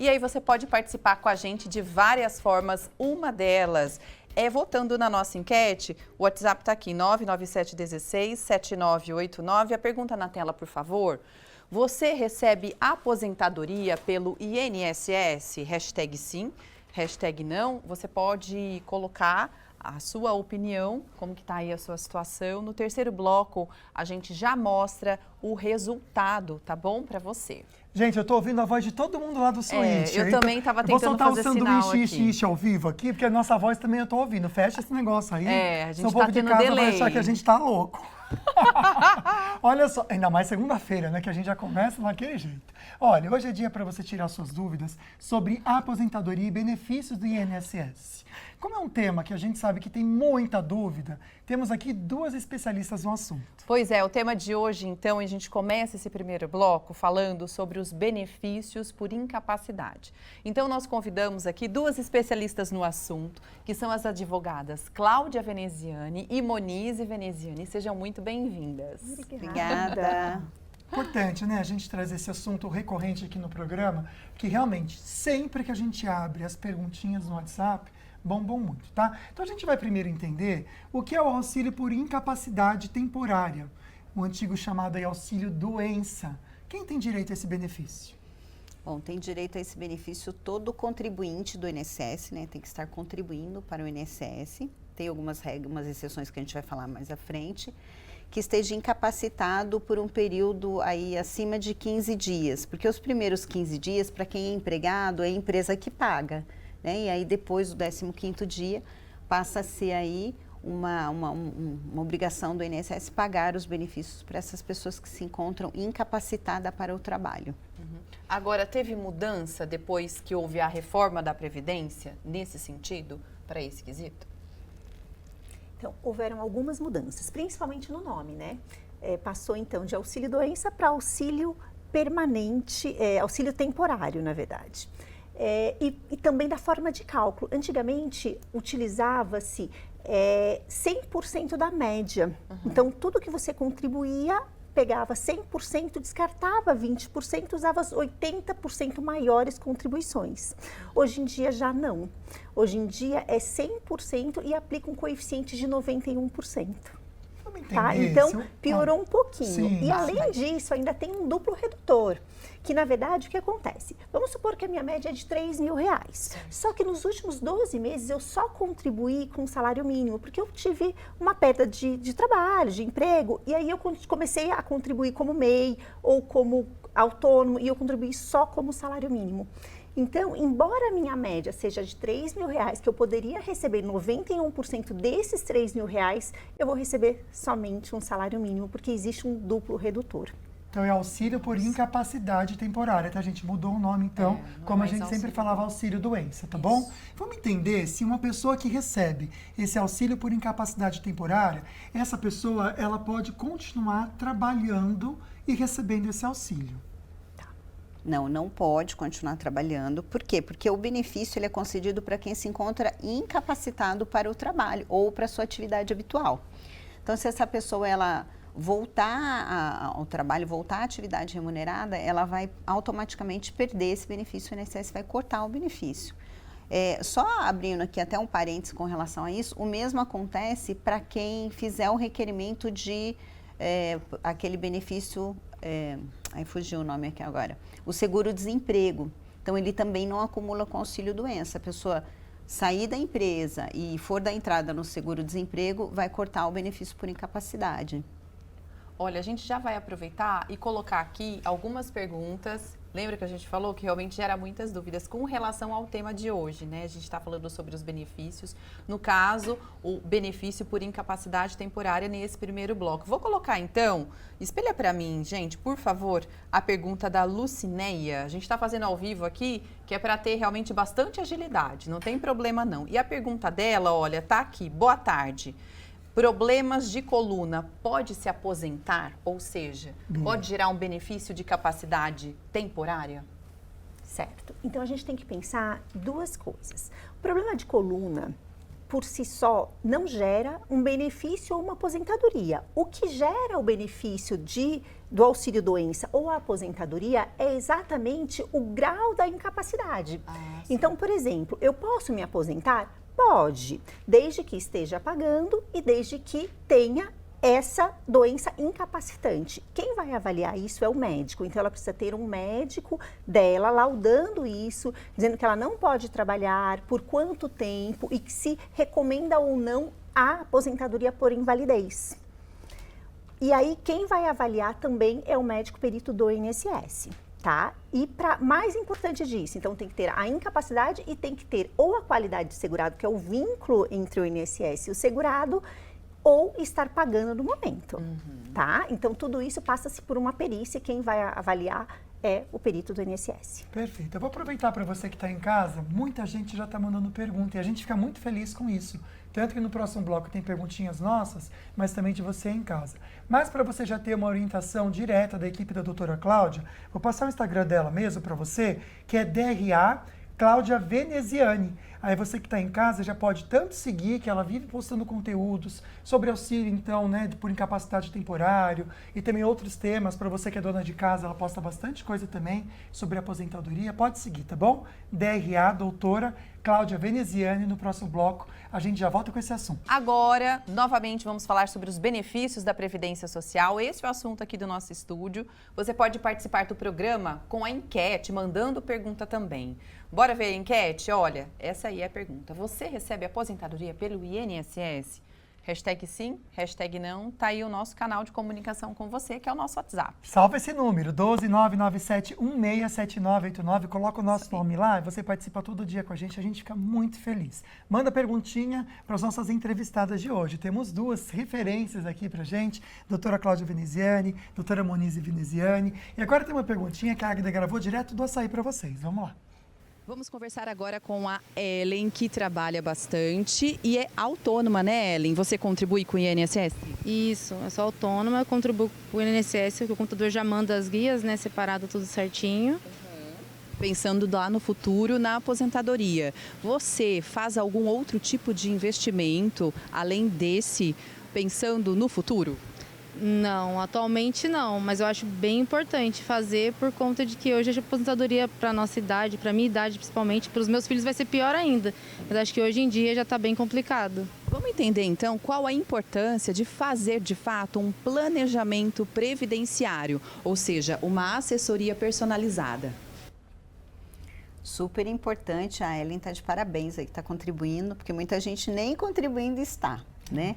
E aí você pode participar com a gente de várias formas. Uma delas é votando na nossa enquete. O WhatsApp está aqui, 997167989. A pergunta na tela, por favor. Você recebe aposentadoria pelo INSS? Hashtag sim, hashtag não. Você pode colocar a sua opinião, como que está aí a sua situação. No terceiro bloco, a gente já mostra o resultado, tá bom? Para você. Gente, eu tô ouvindo a voz de todo mundo lá do Switch. Eu também estava tentando fazer sinal aqui. Vou soltar o sanduíche ao vivo aqui, porque a nossa voz também eu tô ouvindo. Fecha esse negócio aí. A gente tá tendo delay. Seu povo de casa vai achar que a gente tá louco. Olha só, ainda mais segunda-feira, né? Que a gente já começa daquele jeito. Olha, hoje é dia para você tirar suas dúvidas sobre aposentadoria e benefícios do INSS. Como é um tema que a gente sabe que tem muita dúvida, temos aqui duas especialistas no assunto. Pois é, o tema de hoje, então, a gente começa esse primeiro bloco falando sobre os benefícios por incapacidade. Então, nós convidamos aqui duas especialistas no assunto, que são as advogadas Cláudia Veneziani e Monize Veneziani. Sejam muito bem-vindas. Obrigada. Importante, né, a gente trazer esse assunto recorrente aqui no programa, que realmente, sempre que a gente abre as perguntinhas no WhatsApp, bombam muito, tá? Então, a gente vai primeiro entender o que é o auxílio por incapacidade temporária, o antigo chamado aí auxílio doença. Quem tem direito a esse benefício? Bom, tem direito a esse benefício todo contribuinte do INSS, né? Tem que estar contribuindo para o INSS. Tem algumas regras, umas exceções que a gente vai falar mais à frente, que esteja incapacitado por um período aí acima de 15 dias, porque os primeiros 15 dias, para quem é empregado, é a empresa que paga, né? E aí depois do 15º dia, passa a ser aí uma obrigação do INSS pagar os benefícios para essas pessoas que se encontram incapacitadas para o trabalho. Agora, teve mudança depois que houve a reforma da Previdência, nesse sentido, para esse quesito? Então, houveram algumas mudanças, principalmente no nome, né? Passou, então, de auxílio doença para auxílio permanente, auxílio temporário, na verdade. E também da forma de cálculo. Antigamente, utilizava-se 100% da média. Então, tudo que você contribuía, pegava 100%, descartava 20%, usava as 80% maiores contribuições. Hoje em dia já não. Hoje em dia é 100% e aplica um coeficiente de 91%. Tá? Então, piorou um pouquinho. Sim, e além disso, ainda tem um duplo redutor, que na verdade o que acontece? Vamos supor que a minha média é de R$3.000. Só que nos últimos 12 meses eu só contribuí com o salário mínimo, porque eu tive uma perda de trabalho, de emprego, e aí eu comecei a contribuir como MEI ou como autônomo, e eu contribuí só como salário mínimo. Então, embora a minha média seja de R$3.000, que eu poderia receber 91% desses R$3.000, eu vou receber somente um salário mínimo, porque existe um duplo redutor. Então, é auxílio por incapacidade temporária, tá, gente? Mudou o nome, então, como a gente sempre falava, auxílio doença, tá bom? Vamos entender se uma pessoa que recebe esse auxílio por incapacidade temporária, essa pessoa, ela pode continuar trabalhando e recebendo esse auxílio. Não pode continuar trabalhando. Por quê? Porque o benefício ele é concedido para quem se encontra incapacitado para o trabalho ou para a sua atividade habitual. Então, se essa pessoa ela voltar ao trabalho, voltar à atividade remunerada, ela vai automaticamente perder esse benefício, o INSS vai cortar o benefício. Só abrindo aqui até um parênteses com relação a isso, o mesmo acontece para quem fizer o requerimento de aquele benefício, aí fugiu o nome aqui agora, o seguro-desemprego. Então, ele também não acumula com auxílio doença. A pessoa sair da empresa e for dar entrada no seguro-desemprego, vai cortar o benefício por incapacidade. Olha, a gente já vai aproveitar e colocar aqui algumas perguntas. Lembra que a gente falou que realmente gera muitas dúvidas com relação ao tema de hoje, né? A gente está falando sobre os benefícios. No caso, o benefício por incapacidade temporária nesse primeiro bloco. Vou colocar, então, espelha para mim, gente, por favor, a pergunta da Lucineia. A gente está fazendo ao vivo aqui, que é para ter realmente bastante agilidade, não tem problema não. E a pergunta dela, olha, tá aqui. Boa tarde. Problemas de coluna, pode se aposentar? Ou seja, pode gerar um benefício de capacidade temporária? Certo. Então, a gente tem que pensar duas coisas. O problema de coluna, por si só, não gera um benefício ou uma aposentadoria. O que gera o benefício do auxílio-doença ou a aposentadoria é exatamente o grau da incapacidade. Então, por exemplo, eu posso me aposentar? Pode, desde que esteja pagando e desde que tenha essa doença incapacitante. Quem vai avaliar isso é o médico, então ela precisa ter um médico dela laudando isso, dizendo que ela não pode trabalhar, por quanto tempo e que se recomenda ou não a aposentadoria por invalidez. E aí quem vai avaliar também é o médico perito do INSS. Tá? E mais importante disso, então tem que ter a incapacidade e tem que ter ou a qualidade de segurado, que é o vínculo entre o INSS e o segurado, ou estar pagando no momento, tá? Então, tudo isso passa-se por uma perícia, quem vai avaliar é o perito do INSS. Perfeito. Eu vou aproveitar para você que está em casa, muita gente já está mandando pergunta e a gente fica muito feliz com isso. Tanto que no próximo bloco tem perguntinhas nossas, mas também de você em casa. Mas para você já ter uma orientação direta da equipe da doutora Cláudia, vou passar o Instagram dela mesmo para você, que é DRA Cláudia Veneziani. Aí você que está em casa já pode tanto seguir, que ela vive postando conteúdos sobre auxílio, então, né, por incapacidade temporário e também outros temas. Para você que é dona de casa, ela posta bastante coisa também sobre aposentadoria. Pode seguir, tá bom? DRA, doutora Cláudia Veneziani. No próximo bloco, a gente já volta com esse assunto. Agora, novamente, vamos falar sobre os benefícios da Previdência Social. Esse é o assunto aqui do nosso estúdio. Você pode participar do programa com a enquete, mandando pergunta também. Bora ver a enquete? Olha, essa aí é a pergunta. Você recebe aposentadoria pelo INSS? Hashtag sim, hashtag não. Tá aí o nosso canal de comunicação com você, que é o nosso WhatsApp. Salva esse número, 12997167989. Coloca o nosso nome lá e você participa todo dia com a gente fica muito feliz. Manda perguntinha para as nossas entrevistadas de hoje. Temos duas referências aqui pra gente, doutora Cláudia Veneziani, doutora Monize Veneziani. E agora tem uma perguntinha que a Águida gravou direto do Açaí para vocês. Vamos lá. Vamos conversar agora com a Ellen, que trabalha bastante e é autônoma, né, Ellen? Você contribui com o INSS? Isso, eu sou autônoma, eu contribuo com o INSS, que o computador já manda as guias, né, separado tudo certinho. Pensando lá no futuro, na aposentadoria, você faz algum outro tipo de investimento, além desse, pensando no futuro? Não, atualmente não, mas eu acho bem importante fazer por conta de que hoje a aposentadoria para a nossa idade, para a minha idade principalmente, para os meus filhos vai ser pior ainda. Mas acho que hoje em dia já está bem complicado. Vamos entender então qual a importância de fazer de fato um planejamento previdenciário, ou seja, uma assessoria personalizada. Super importante, a Ellen está de parabéns aí, que está contribuindo, porque muita gente nem contribuindo está, né?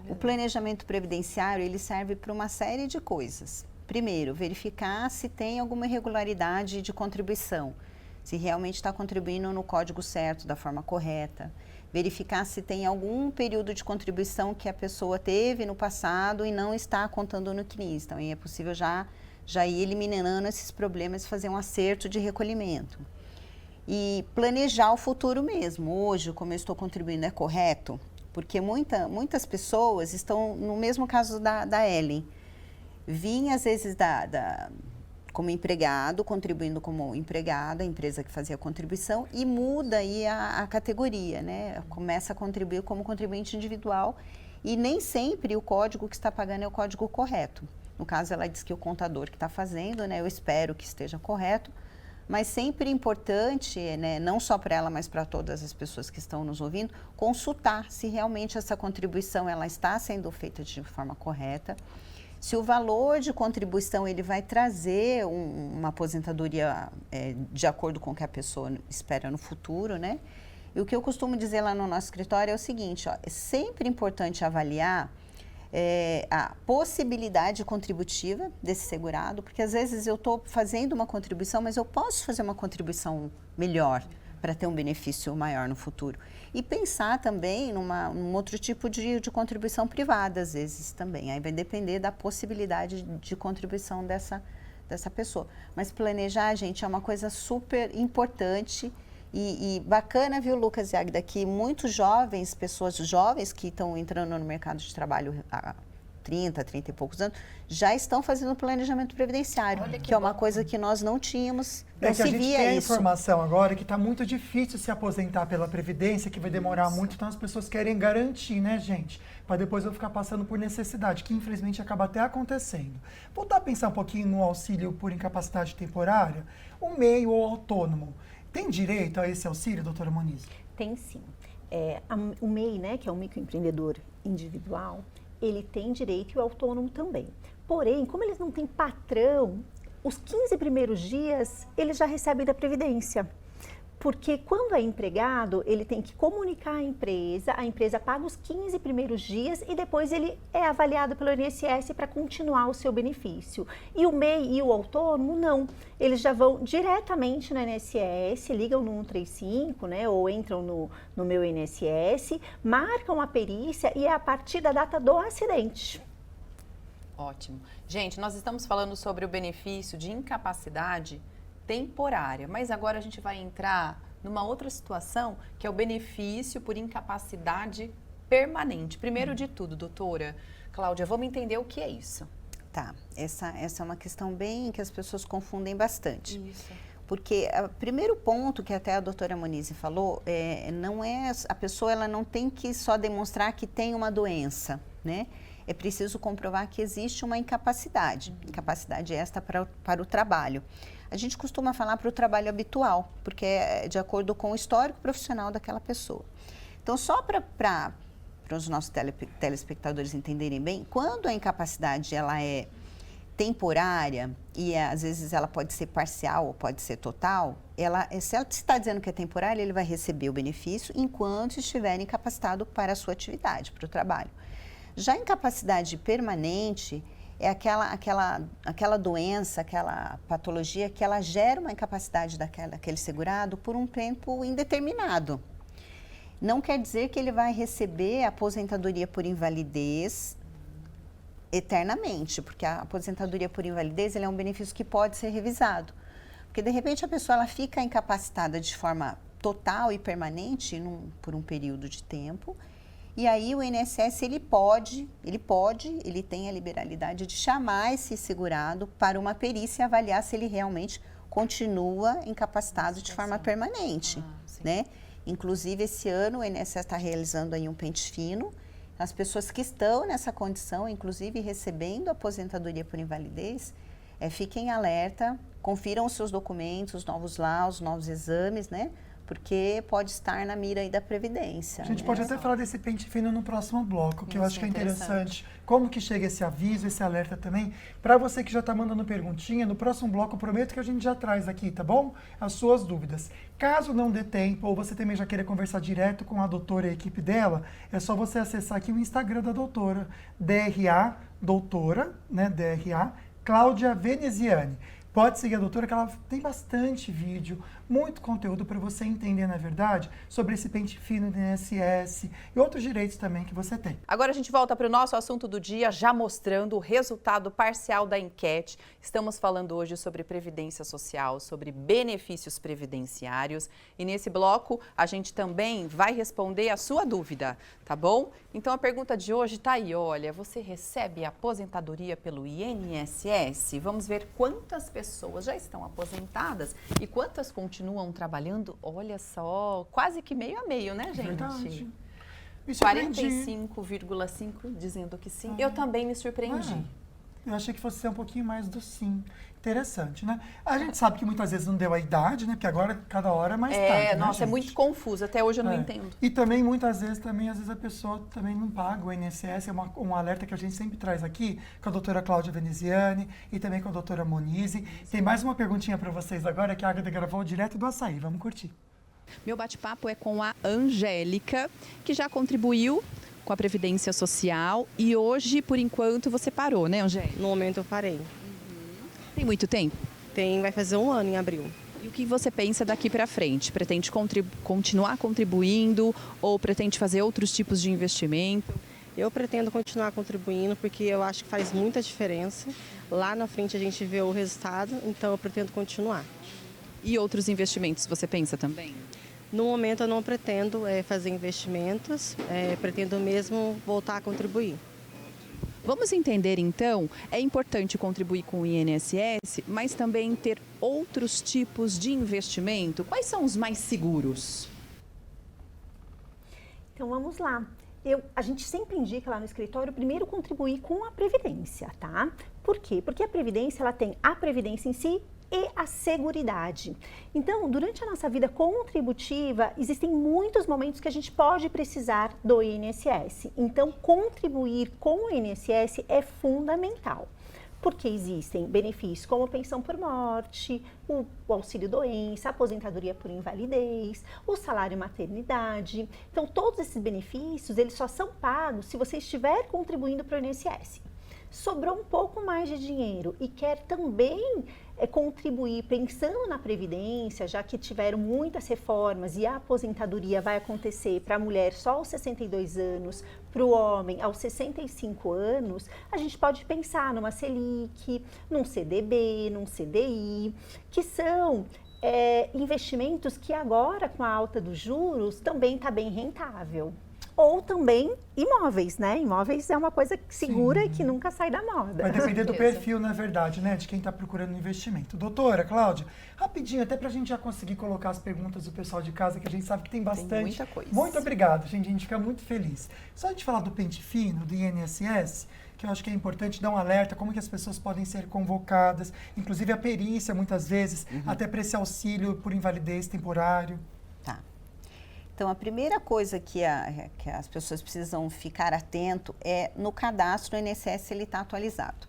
O planejamento previdenciário, ele serve para uma série de coisas. Primeiro, verificar se tem alguma irregularidade de contribuição, se realmente está contribuindo no código certo, da forma correta. Verificar se tem algum período de contribuição que a pessoa teve no passado e não está contando no CNIS. Então, é possível já ir eliminando esses problemas e fazer um acerto de recolhimento. E planejar o futuro mesmo. Hoje, como eu estou contribuindo, é correto? Porque muitas pessoas estão no mesmo caso da Ellen. Vinha, às vezes, como empregado, contribuindo como empregada, a empresa que fazia a contribuição, e muda aí a categoria, né? Começa a contribuir como contribuinte individual e nem sempre o código que está pagando é o código correto. No caso, ela diz que o contador que está fazendo, né? Eu espero que esteja correto. Mas sempre importante, né, não só para ela, mas para todas as pessoas que estão nos ouvindo, consultar se realmente essa contribuição ela está sendo feita de forma correta, se o valor de contribuição ele vai trazer uma aposentadoria de acordo com o que a pessoa espera no futuro, né? E o que eu costumo dizer lá no nosso escritório é o seguinte, ó, é sempre importante avaliar a possibilidade contributiva desse segurado, porque às vezes eu estou fazendo uma contribuição, mas eu posso fazer uma contribuição melhor para ter um benefício maior no futuro. E pensar também num outro tipo de contribuição privada, às vezes também. Aí vai depender da possibilidade de contribuição dessa pessoa. Mas planejar, gente, é uma coisa super importante. E bacana, viu, Lucas e Águida, que muitos jovens, pessoas jovens que estão entrando no mercado de trabalho 30, 30 e poucos anos, já estão fazendo planejamento previdenciário, que é uma coisa que nós não tínhamos, não se via isso. A gente tem a informação agora que está muito difícil se aposentar pela Previdência, que vai demorar muito, então as pessoas querem garantir, né, gente? Para depois eu ficar passando por necessidade, que infelizmente acaba até acontecendo. Voltar a pensar um pouquinho no auxílio por incapacidade temporária, o MEI ou autônomo, tem direito a esse auxílio, doutora Moniz? Tem sim. O MEI, né, que é o microempreendedor individual, ele tem direito e o autônomo também. Porém, como eles não têm patrão, os 15 primeiros dias eles já recebem da Previdência. Porque quando é empregado, ele tem que comunicar a empresa paga os 15 primeiros dias e depois ele é avaliado pelo INSS para continuar o seu benefício. E o MEI e o autônomo, não. Eles já vão diretamente no INSS, ligam no 135, né, ou entram no meu INSS, marcam a perícia e é a partir da data do acidente. Ótimo. Gente, nós estamos falando sobre o benefício de incapacidade temporária, mas agora a gente vai entrar numa outra situação, que é o benefício por incapacidade permanente. Primeiro de tudo, doutora Cláudia, vamos entender o que é isso. Tá, essa é uma questão bem que as pessoas confundem bastante. Isso. Porque o primeiro ponto que até a doutora Moniz falou, não é a pessoa, ela não tem que só demonstrar que tem uma doença, né? É preciso comprovar que existe uma incapacidade, incapacidade esta para o trabalho. A gente costuma falar para o trabalho habitual, porque é de acordo com o histórico profissional daquela pessoa. Então, só para os nossos telespectadores entenderem bem, quando a incapacidade ela é temporária e às vezes ela pode ser parcial ou pode ser total, se ela está dizendo que é temporária, ele vai receber o benefício enquanto estiver incapacitado para a sua atividade, para o trabalho. Já a incapacidade permanente é aquela doença, aquela patologia que ela gera uma incapacidade daquele segurado por um tempo indeterminado. Não quer dizer que ele vai receber a aposentadoria por invalidez eternamente, porque a aposentadoria por invalidez ele é um benefício que pode ser revisado. Porque, de repente, a pessoa ela fica incapacitada de forma total e permanente por um período de tempo. E aí o INSS ele tem a liberalidade de chamar esse segurado para uma perícia e avaliar se ele realmente continua incapacitado de forma permanente, né? Inclusive, esse ano o INSS está realizando aí um pente fino. As pessoas que estão nessa condição, inclusive recebendo aposentadoria por invalidez, fiquem alerta, confiram os seus documentos, os novos laudos, os novos exames, né? Porque pode estar na mira aí da Previdência. A gente né? pode até falar desse pente fino no próximo bloco, que eu acho que é interessante. Como que chega esse aviso, esse alerta também. Para você que já está mandando perguntinha, no próximo bloco eu prometo que a gente já traz aqui, tá bom? As suas dúvidas. Caso não dê tempo, ou você também já queira conversar direto com a doutora e a equipe dela, é só você acessar aqui o Instagram da doutora, DRA, doutora, né, DRA, Cláudia Veneziani. Pode seguir a doutora, que ela tem bastante vídeo, muito conteúdo para você entender, na verdade, sobre esse pente fino do INSS e outros direitos também que você tem. Agora a gente volta para o nosso assunto do dia, já mostrando o resultado parcial da enquete. Estamos falando hoje sobre Previdência Social, sobre benefícios previdenciários. E nesse bloco a gente também vai responder a sua dúvida, tá bom? Então a pergunta de hoje tá aí, olha, você recebe aposentadoria pelo INSS? Vamos ver quantas pessoas já estão aposentadas e quantas continuam trabalhando. Olha só, quase que meio a meio, né, gente? Verdade. Me 45,5% dizendo que sim. Eu também me surpreendi. Eu achei que fosse ser um pouquinho mais do sim. Interessante, né? A gente sabe que muitas vezes não deu a idade, né? Porque agora, cada hora é mais tarde, nossa, né, é muito confuso. Até hoje eu não entendo. E também, muitas vezes, às vezes a pessoa também não paga o INSS. É um alerta que a gente sempre traz aqui com a doutora Cláudia Veneziani e também com a doutora Moniz. Tem mais uma perguntinha para vocês agora, que a Agatha gravou direto do Açaí. Vamos curtir. Meu bate-papo é com a Angélica, que já contribuiu com a Previdência Social e hoje, por enquanto, você parou, né, Angélica? No momento eu parei. Tem muito tempo? Vai fazer 1 ano em abril. E o que você pensa daqui para frente? Pretende continuar contribuindo ou pretende fazer outros tipos de investimento? Eu pretendo continuar contribuindo porque eu acho que faz muita diferença. Lá na frente a gente vê o resultado, então eu pretendo continuar. E outros investimentos você pensa também? No momento eu não pretendo fazer investimentos, pretendo mesmo voltar a contribuir. Vamos entender então, é importante contribuir com o INSS, mas também ter outros tipos de investimento? Quais são os mais seguros? Então vamos lá. A gente sempre indica lá no escritório primeiro contribuir com a Previdência, tá? Por quê? Porque a Previdência, ela tem a Previdência em si e a Seguridade. Então, durante a nossa vida contributiva, existem muitos momentos que a gente pode precisar do INSS. Então, contribuir com o INSS é fundamental. Porque existem benefícios como pensão por morte, o auxílio doença, aposentadoria por invalidez, o salário maternidade. Então, todos esses benefícios, eles só são pagos se você estiver contribuindo para o INSS. Sobrou um pouco mais de dinheiro e quer também contribuir pensando na Previdência, já que tiveram muitas reformas e a aposentadoria vai acontecer para a mulher só aos 62 anos, para o homem aos 65 anos, a gente pode pensar numa Selic, num CDB, num CDI, que são investimentos que agora, com a alta dos juros, também está bem rentável. Ou também imóveis, né? Imóveis é uma coisa segura e que nunca sai da moda. Vai depender do perfil, na verdade, né? De quem está procurando investimento. Doutora Cláudia, rapidinho, até para a gente já conseguir colocar as perguntas do pessoal de casa, que a gente sabe que tem bastante. Tem muita coisa. Muito obrigado, gente. A gente fica muito feliz. Só a gente falar do pente fino, do INSS, que eu acho que é importante dar um alerta, como que as pessoas podem ser convocadas, inclusive a perícia, muitas vezes, até para esse auxílio por invalidez temporário. Tá. Então, a primeira coisa que as pessoas precisam ficar atento é no cadastro do INSS, ele está atualizado.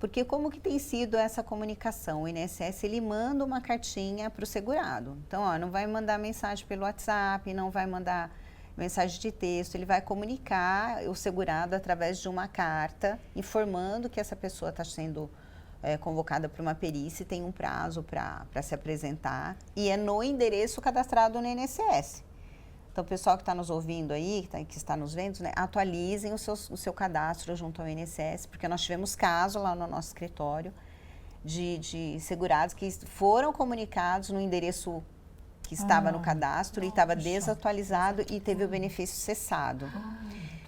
Porque como que tem sido essa comunicação? O INSS, ele manda uma cartinha para o segurado. Então, não vai mandar mensagem pelo WhatsApp, não vai mandar mensagem de texto, ele vai comunicar o segurado através de uma carta, informando que essa pessoa está sendo convocada para uma perícia e tem um prazo para se apresentar. E é no endereço cadastrado no INSS. Então, o pessoal que está nos ouvindo aí, que está nos vendo, né, atualizem o seu cadastro junto ao INSS, porque nós tivemos caso lá no nosso escritório de segurados que foram comunicados no endereço que estava no cadastro e estava desatualizado e teve o benefício cessado.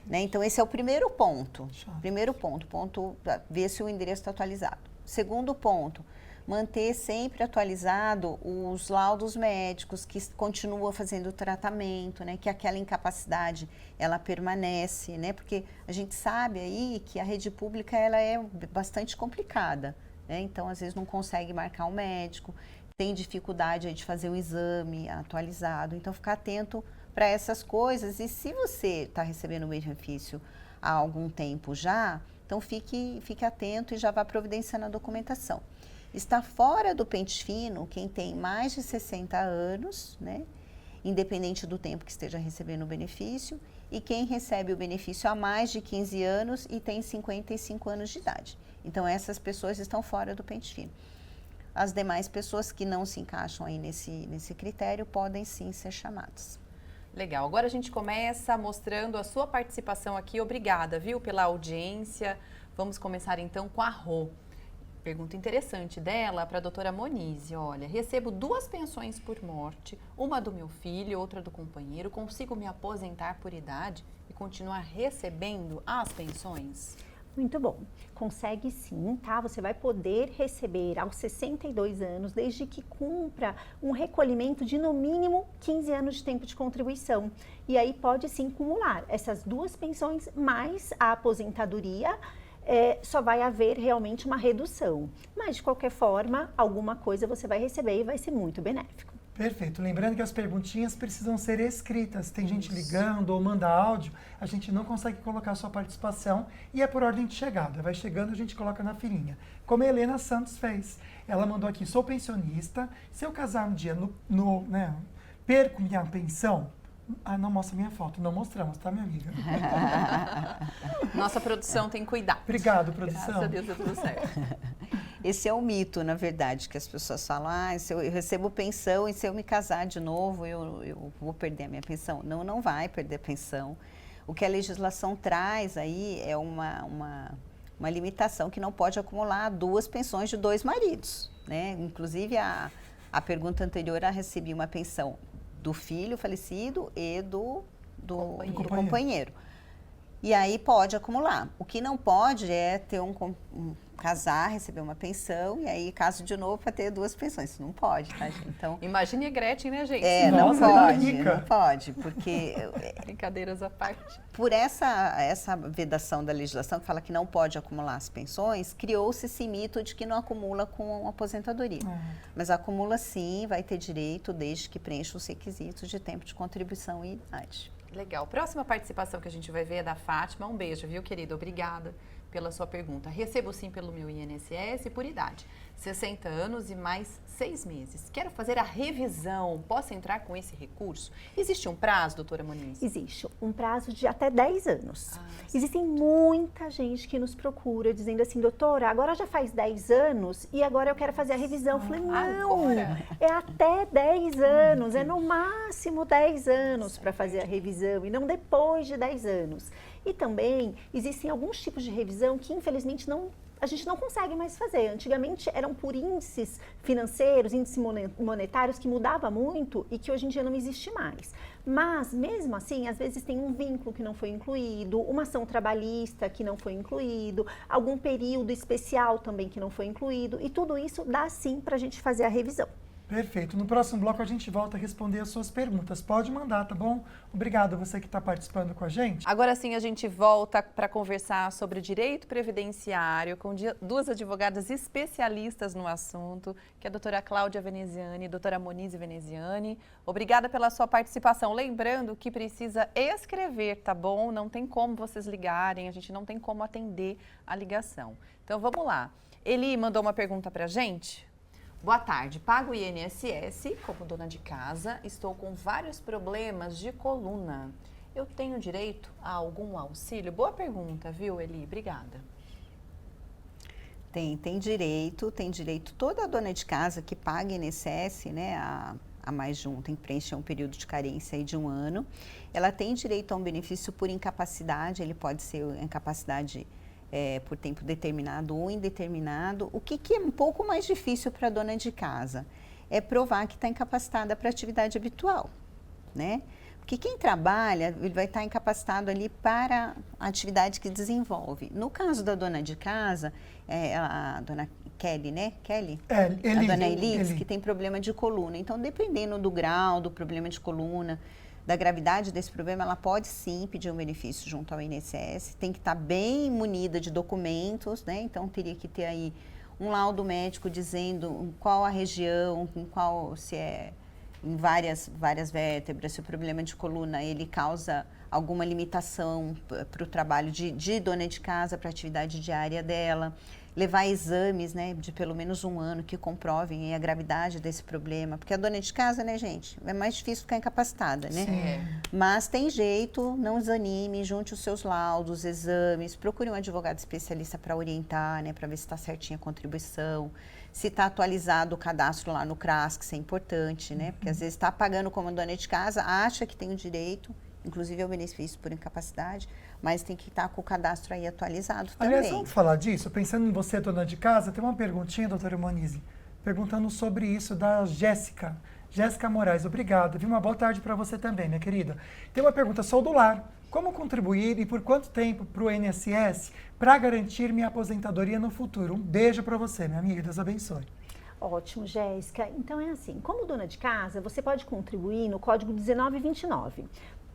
Né? Então, esse é o primeiro ponto. Ver se o endereço está atualizado. Segundo ponto, manter sempre atualizado os laudos médicos que continuam fazendo o tratamento, né? Que aquela incapacidade, ela permanece, né? Porque a gente sabe aí que a rede pública, ela é bastante complicada, né? Então, às vezes, não consegue marcar um médico, tem dificuldade aí de fazer o exame atualizado. Então, ficar atento para essas coisas. E se você está recebendo o benefício há algum tempo já, então fique atento e já vá providenciando a documentação. Está fora do pente fino quem tem mais de 60 anos, né? Independente do tempo que esteja recebendo o benefício, e quem recebe o benefício há mais de 15 anos e tem 55 anos de idade. Então, essas pessoas estão fora do pente fino. As demais pessoas que não se encaixam aí nesse critério podem sim ser chamadas. Legal. Agora a gente começa mostrando a sua participação aqui. Obrigada, viu, pela audiência. Vamos começar então com a Rô. Pergunta interessante dela para a doutora Monize. Olha, recebo 2 pensões por morte, uma do meu filho, outra do companheiro. Consigo me aposentar por idade e continuar recebendo as pensões? Muito bom. Consegue sim, tá? Você vai poder receber aos 62 anos, desde que cumpra um recolhimento de no mínimo 15 anos de tempo de contribuição. E aí pode sim acumular essas 2 pensões mais a aposentadoria. Só vai haver realmente uma redução. Mas, de qualquer forma, alguma coisa você vai receber e vai ser muito benéfico. Perfeito. Lembrando que as perguntinhas precisam ser escritas. Tem gente ligando ou manda áudio, a gente não consegue colocar a sua participação e é por ordem de chegada. Vai chegando, a gente coloca na filinha. Como a Helena Santos fez. Ela mandou aqui, sou pensionista, se eu casar um dia perco minha pensão. Não mostra minha foto, não mostramos, tá, minha amiga? Nossa produção tem cuidado. Obrigado, produção. Graças a Deus deu tudo certo. Esse é o mito, na verdade, que as pessoas falam, se eu recebo pensão e se eu me casar de novo, eu vou perder a minha pensão. Não vai perder a pensão. O que a legislação traz aí é uma limitação que não pode acumular 2 pensões de 2 maridos, né? Inclusive, a pergunta anterior, ela recebia uma pensão do filho falecido e do companheiro. E aí pode acumular. O que não pode é ter casar, receber uma pensão e aí caso de novo para ter 2 pensões. Isso não pode, tá, gente? Então, Imagine a Gretchen, né, gente? Nossa, tá não rica. pode, porque Brincadeiras à parte. por essa vedação da legislação que fala que não pode acumular as pensões, criou-se esse mito de que não acumula com a aposentadoria. Mas acumula sim, vai ter direito desde que preencha os requisitos de tempo de contribuição e idade. Legal. Próxima participação que a gente vai ver é da Fátima. Um beijo, viu, querida? Obrigada pela sua pergunta. Recebo sim pelo meu INSS por idade. 60 anos e mais 6 meses. Quero fazer a revisão. Posso entrar com esse recurso? Existe um prazo, doutora Moniz? Existe um prazo de até 10 anos. Existem muita gente que nos procura dizendo assim, doutora, agora já faz 10 anos e agora eu quero fazer a revisão. Eu falei, não, Agora? é até 10 anos, é no máximo 10 anos para fazer a revisão e não depois de 10 anos. E também existem alguns tipos de revisão que infelizmente a gente não consegue mais fazer. Antigamente eram por índices financeiros, índices monetários que mudava muito e que hoje em dia não existe mais. Mas, mesmo assim, às vezes tem um vínculo que não foi incluído, uma ação trabalhista que não foi incluído, algum período especial também que não foi incluído e tudo isso dá sim para a gente fazer a revisão. Perfeito. No próximo bloco a gente volta a responder as suas perguntas. Pode mandar, tá bom? Obrigado a você que está participando com a gente. Agora sim a gente volta para conversar sobre direito previdenciário com 2 advogadas especialistas no assunto, que é a doutora Cláudia Veneziani e a doutora Moniz Veneziani. Obrigada pela sua participação. Lembrando que precisa escrever, tá bom? Não tem como vocês ligarem, a gente não tem como atender a ligação. Então vamos lá. Eli mandou uma pergunta para a gente. Boa tarde, pago o INSS como dona de casa, estou com vários problemas de coluna. Eu tenho direito a algum auxílio? Boa pergunta, viu, Eli? Obrigada. Tem direito toda dona de casa que paga INSS, né, a mais de tem que preencher um período de carência aí de 1 ano. Ela tem direito a um benefício por incapacidade, ele pode ser incapacidade por tempo determinado ou indeterminado. O que é um pouco mais difícil para a dona de casa é provar que está incapacitada para a atividade habitual, né? Porque quem trabalha, ele vai estar incapacitado ali para a atividade que desenvolve. No caso da dona de casa, a dona Kelly, né? A dona Elides, que tem problema de coluna. Então, dependendo do grau do problema de coluna, da gravidade desse problema, ela pode sim pedir um benefício junto ao INSS, tem que estar bem munida de documentos, né? Então teria que ter aí um laudo médico dizendo qual a região, se é em várias vértebras, se o problema de coluna ele causa alguma limitação para o trabalho de dona de casa, para a atividade diária dela. Levar exames, né, de pelo menos 1 ano que comprovem a gravidade desse problema. Porque a dona de casa, né, gente, é mais difícil ficar incapacitada, né? Sim. Mas tem jeito, não desanime, junte os seus laudos, exames, procure um advogado especialista para orientar, né, para ver se está certinha a contribuição, se está atualizado o cadastro lá no CRAS, que isso é importante, né? Porque às vezes está pagando como dona de casa, acha que tem o direito, inclusive é o benefício por incapacidade, mas tem que estar com o cadastro aí atualizado também. Aliás, vamos falar disso? Pensando em você, dona de casa, tem uma perguntinha, doutora Moniz, perguntando sobre isso da Jéssica. Jéssica Moraes, obrigada. Viu? Uma boa tarde para você também, minha querida. Tem uma pergunta, sou do lar. Como contribuir e por quanto tempo para o INSS para garantir minha aposentadoria no futuro? Um beijo para você, minha amiga. Deus abençoe. Ótimo, Jéssica. Então é assim, como dona de casa, você pode contribuir no código 1929.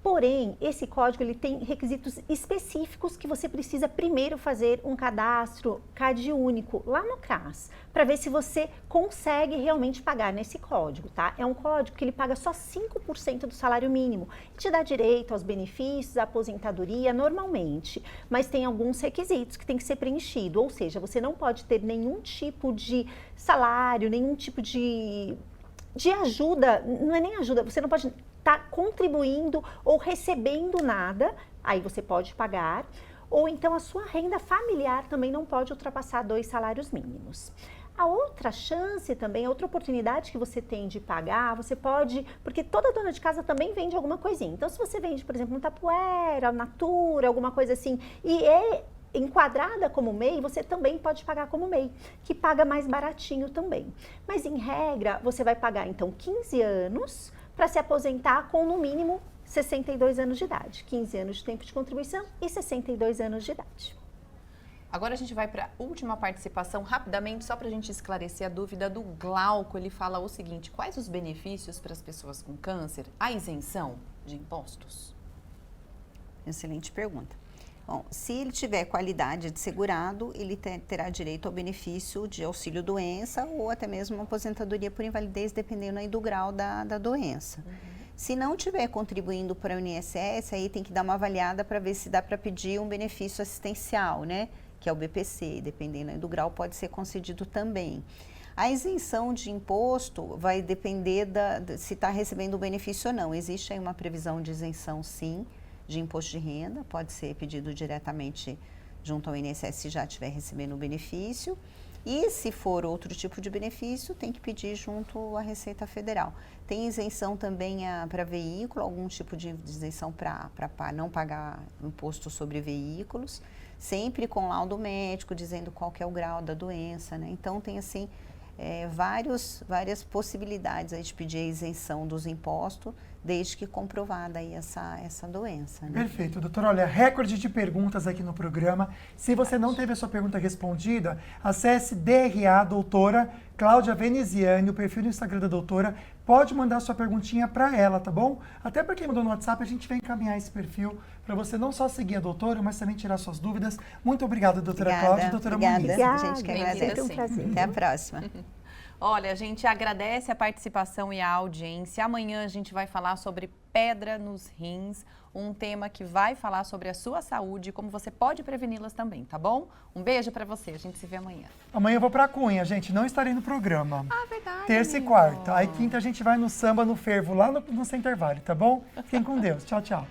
Porém, esse código ele tem requisitos específicos que você precisa primeiro fazer um cadastro CAD único lá no CRAS, para ver se você consegue realmente pagar nesse código, tá? É um código que ele paga só 5% do salário mínimo e te dá direito aos benefícios, à aposentadoria normalmente, mas tem alguns requisitos que tem que ser preenchido, ou seja, você não pode ter nenhum tipo de salário, nenhum tipo de ajuda, não é nem ajuda, você não pode estar contribuindo ou recebendo nada, aí você pode pagar, ou então a sua renda familiar também não pode ultrapassar 2 salários mínimos. A outra chance também, a outra oportunidade que você tem de pagar, você pode, porque toda dona de casa também vende alguma coisinha. Então, se você vende, por exemplo, um Tupperware, Natura, alguma coisa assim, e é enquadrada como MEI, você também pode pagar como MEI, que paga mais baratinho também. Mas, em regra, você vai pagar, então, 15 anos para se aposentar com, no mínimo, 62 anos de idade, 15 anos de tempo de contribuição e 62 anos de idade. Agora a gente vai para a última participação, rapidamente, só para a gente esclarecer a dúvida do Glauco. Ele fala o seguinte: quais os benefícios para as pessoas com câncer? A isenção de impostos? Excelente pergunta. Bom, se ele tiver qualidade de segurado, ele terá direito ao benefício de auxílio-doença ou até mesmo uma aposentadoria por invalidez, dependendo aí do grau da doença. Se não estiver contribuindo para o INSS, aí tem que dar uma avaliada para ver se dá para pedir um benefício assistencial, né? Que é o BPC, dependendo aí do grau, pode ser concedido também. A isenção de imposto vai depender se está recebendo o benefício ou não. Existe aí uma previsão de isenção, sim, de imposto de renda, pode ser pedido diretamente junto ao INSS se já estiver recebendo o benefício. E se for outro tipo de benefício, tem que pedir junto à Receita Federal. Tem isenção também para veículo, algum tipo de isenção para não pagar imposto sobre veículos, sempre com laudo médico dizendo qual que é o grau da doença, né? Então tem assim várias possibilidades aí de pedir a isenção dos impostos, desde que comprovada aí essa doença, né? Perfeito, doutora. Olha, recorde de perguntas aqui no programa. Se você não teve a sua pergunta respondida, acesse DRA Doutora Cláudia Veneziani, o perfil no Instagram da doutora. Pode mandar sua perguntinha para ela, tá bom? Até para quem mandou no WhatsApp, a gente vai encaminhar esse perfil para você não só seguir a doutora, mas também tirar suas dúvidas. Muito obrigada, doutora Cláudia e doutora Moniz. Obrigada, a gente que Bem-vinda, agradece. sim. Um prazer. Até a próxima. Olha, a gente agradece a participação e a audiência. Amanhã a gente vai falar sobre pedra nos rins, um tema que vai falar sobre a sua saúde e como você pode preveni-las também, tá bom? Um beijo pra você, a gente se vê amanhã. Amanhã eu vou pra Cunha, gente, não estarei no programa. Ah, verdade. Terça e amigo. quarta. Aí quinta a gente vai no samba, no fervo, lá no Center Valley, tá bom? Fiquem com Deus. Tchau, tchau.